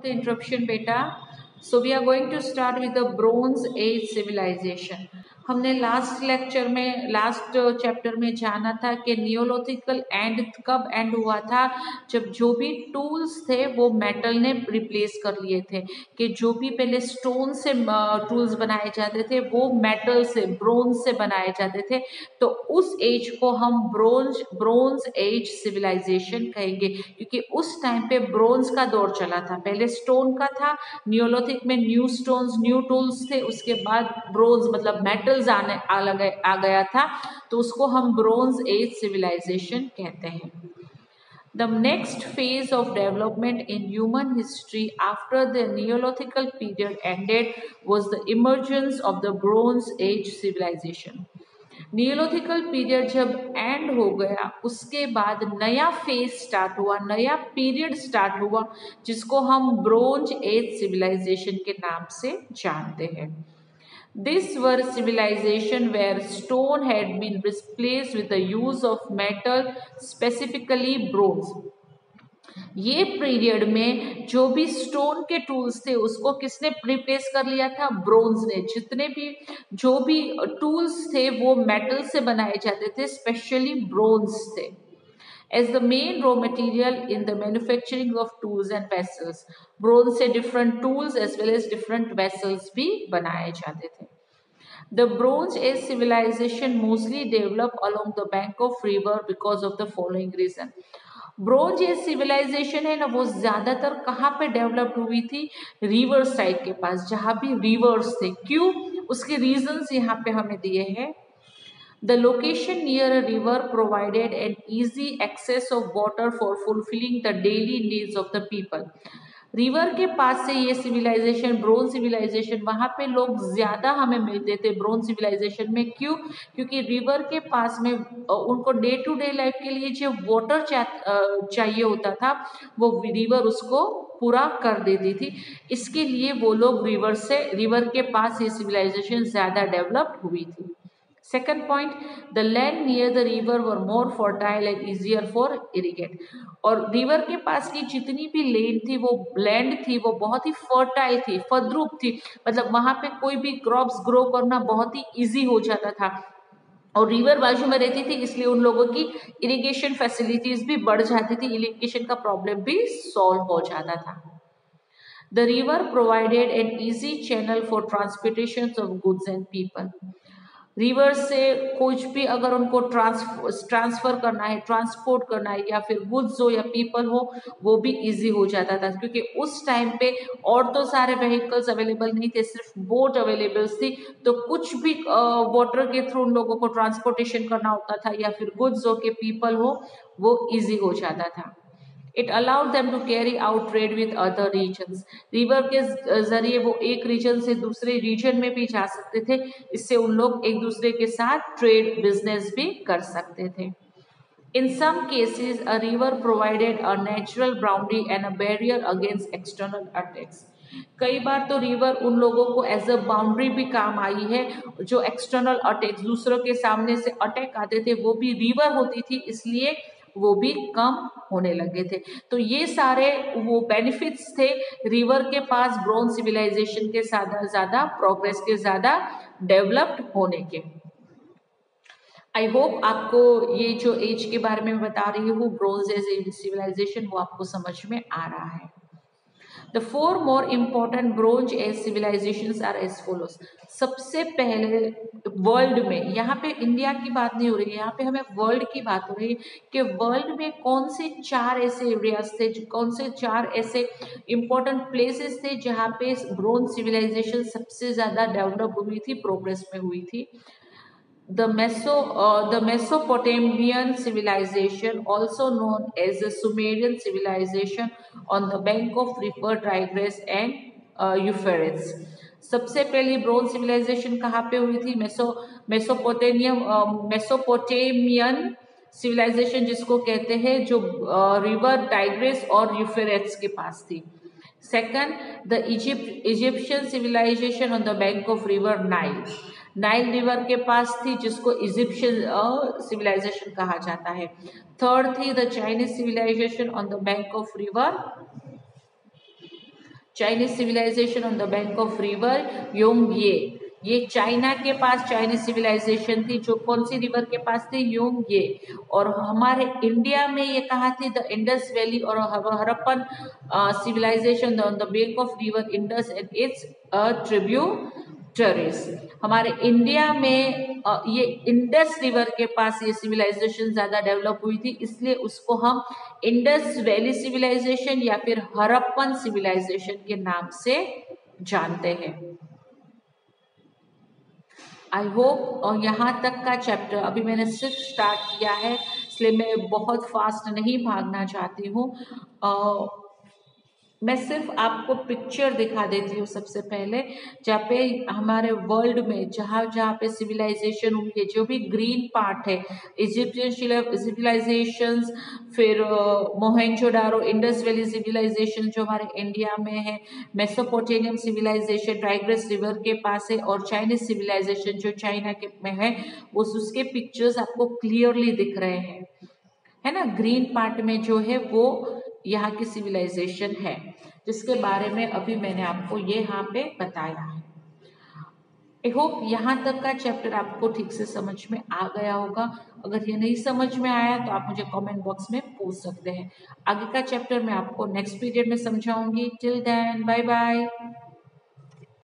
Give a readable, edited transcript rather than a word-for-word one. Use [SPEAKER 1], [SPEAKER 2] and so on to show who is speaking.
[SPEAKER 1] the interruption beta. So we are going to start with the Bronze Age civilization. हमने last chapter में जाना था कि नियोलिथिकल and कब एंड हुआ था, जब जो भी टूल्स थे वो मेटल ने रिप्लेस कर लिए थे, कि जो भी पहले स्टोन से टूल्स बनाए जाते थे वो मेटल से, ब्रोंज से बनाए जाते थे। तो उस एज को हम ब्रोंज एज सिविलाइजेशन कहेंगे, क्योंकि उस टाइम पे ब्रोंज का दौर चला था। पहले स्टोन का था, नियोलिथिक में न्यू स्टोन्स, न्यू टूल्स थे, उसके बाद ब्रोंज मतलब मेटल्स आ गया था, तो उसको हम ब्रोंज एज सिविलाइजेशन कहते हैं। The next phase of development in human history after the Neolithical period ended was the emergence of the Bronze Age civilization. Neolithical period जब एंड हो गया, उसके बाद नया फेज स्टार्ट हुआ, नया पीरियड स्टार्ट हुआ, जिसको हम ब्रोंज एज सिविलाइजेशन के नाम से जानते हैं। This were civilization where stone had been replaced with the use of metal, specifically bronze. ये पीरियड में जो भी स्टोन के टूल्स थे उसको किसने रिप्लेस कर लिया था? ब्रोंज ने। जितने भी जो भी टूल्स थे वो मेटल से बनाए जाते थे, स्पेशली ब्रोंज थे, as the main raw material in the manufacturing of tools and vessels. Bronze से different tools as well as different vessels भी बनाए जाते थे। The Bronze Age civilization mostly developed along the bank of river because of the following reason. Bronze age civilization है ना, वो ज्यादातर कहाँ पे डेवलप्ड हुई थी? रिवर साइड के पास, जहाँ भी रिवर्स थे। क्यों? उसके रीजंस यहाँ पे हमें दिए हैं। The location near a river provided an easy access of water for fulfilling the daily needs of the people. River के पास से ये सिविलाइजेशन, ब्रोंज सिविलाइजेशन, वहां पे लोग ज्यादा हमें मिलते थे ब्रोंज सिविलाइजेशन में। क्यों? क्योंकि रिवर के पास में उनको डे टू डे लाइफ के लिए जो वाटर चाहिए होता था, वो रिवर उसको पूरा कर देती थी। इसके लिए वो लोग रिवर के पास ये सिविलाइजेशन ज्यादा डेवलप्ड हुई थी। Second point, the land near the river were more fertile and easier for irrigate. और रिवर के पास की जितनी भी लैंड थी वो बहुत ही फर्टाइल थी, फद्रुप थी, मतलब वहां पे कोई भी क्रॉप्स ग्रो करना बहुत ही इजी हो जाता था। और रिवर बाजू में रहती थी, इसलिए उन लोगों की इरिगेशन फैसिलिटीज भी बढ़ जाती थी, इरिगेशन का प्रॉब्लम भी सॉल्व हो जाता था। The river provided an easy channel for transportation of goods and people. River से कुछ भी अगर उनको ट्रांसफर करना है, ट्रांसपोर्ट करना है, या फिर गुड्स हो या पीपल हो, वो भी इजी हो जाता था, क्योंकि उस टाइम पे और तो सारे व्हीकल्स अवेलेबल नहीं थे, सिर्फ बोट अवेलेबल थी। तो कुछ भी वाटर के थ्रू उन लोगों को ट्रांसपोर्टेशन करना होता था, या फिर गुड्स हो के पीपल हो, वो इजी हो जाता था। It allowed them to carry out trade with other regions. River के जरिए वो एक रीजन से दूसरे रीजन में भी जा सकते थे, इससे उन लोग एक दूसरे के साथ ट्रेड बिजनेस भी कर सकते थे। In some cases, a river provided a natural boundary and a barrier against external attacks. कई बार तो रिवर उन लोगों को एज अ बाउंड्री भी काम आई है, जो एक्सटर्नल अटैक्स, दूसरों के सामने से अटैक आते थे, वो भी रिवर होती थी, इसलिए वो भी कम होने लगे थे। तो ये सारे वो बेनिफिट्स थे रिवर के पास ब्रोंज सिविलाइजेशन के ज्यादा प्रोग्रेस के, ज्यादा डेवलप्ड होने के। आई होप आपको ये जो एज के बारे में बता रही हूँ, ब्रोंज एज सिविलाइजेशन, वो आपको समझ में आ रहा है। The four more important Bronze Age civilizations are as follows. सबसे पहले वर्ल्ड में, यहाँ पे इंडिया की बात नहीं हो रही है, यहाँ पे हमें वर्ल्ड की बात हो रही है कि वर्ल्ड में कौन से चार ऐसे एरियाज थे, कौन से चार ऐसे इंपॉर्टेंट प्लेसेस थे जहाँ पे ब्रोंज सिविलाइजेशन सबसे ज्यादा डेवलप हुई थी, प्रोग्रेस में हुई थी। The Mesopotamian civilization, also known as the Sumerian civilization, on the bank of river Tigris and Euphrates. सबसे पहली ब्रोंज सिविलाइजेशन कहाँ पे हुई थी? मेसोपोटेमियन सिविलाइजेशन जिसको कहते हैं, जो रिवर टाइग्रिस और यूफ्रेट्स के पास थी। Second, the Egyptian civilization on the bank of river Nile, Nile river के पास थी, जिसको इजिप्शियन सिविलाइजेशन कहा जाता है। थर्ड थी the Chinese civilisation on the bank of river Chinese civilisation on the bank of river Yangtze, ये China के पास चाइनीज सिविलाइजेशन थी, जो कौन सी रिवर के पास थी, योंगये। और हमारे इंडिया में ये कहा थी द इंडस वैली और Harappan civilization on the bank of river Indus and its tributaries. हमारे इंडिया में ये इंडस रिवर के पास ये सिविलाइजेशन ज्यादा डेवलप हुई थी, इसलिए उसको हम इंडस वैली सिविलाइजेशन या फिर हरप्पन सिविलाइजेशन के नाम से जानते हैं। आई होप यहाँ तक का चैप्टर, अभी मैंने सिर्फ स्टार्ट किया है इसलिए मैं बहुत फास्ट नहीं भागना चाहती हूँ। मैं सिर्फ आपको पिक्चर दिखा देती हूँ सबसे पहले, जहाँ पे हमारे वर्ल्ड में जहाँ जहाँ पे सिविलाइजेशन होंगे, जो भी ग्रीन पार्ट है, इजिप्शियन सिविलाइजेशंस, फिर मोहेंजोदारो, इंडस वैली सिविलाइजेशन जो हमारे इंडिया में है, मेसोपोटेमियम सिविलाइजेशन टाइग्रिस रिवर के पास है, और चाइनीज सिविलाइजेशन जो चाइना के में है, वो उसके पिक्चर्स आपको क्लियरली दिख रहे हैं, है ना। ग्रीन पार्ट में जो है वो यहाँ की सिविलाइजेशन है, जिसके बारे में अभी मैंने आपको ये यहाँ पे बताया है। आई होप यहाँ तक का चैप्टर आपको ठीक से समझ में आ गया होगा। अगर ये नहीं समझ में आया तो आप मुझे कमेंट बॉक्स में पूछ सकते हैं। आगे का चैप्टर मैं आपको नेक्स्ट पीरियड में समझाऊंगी। Till then bye bye.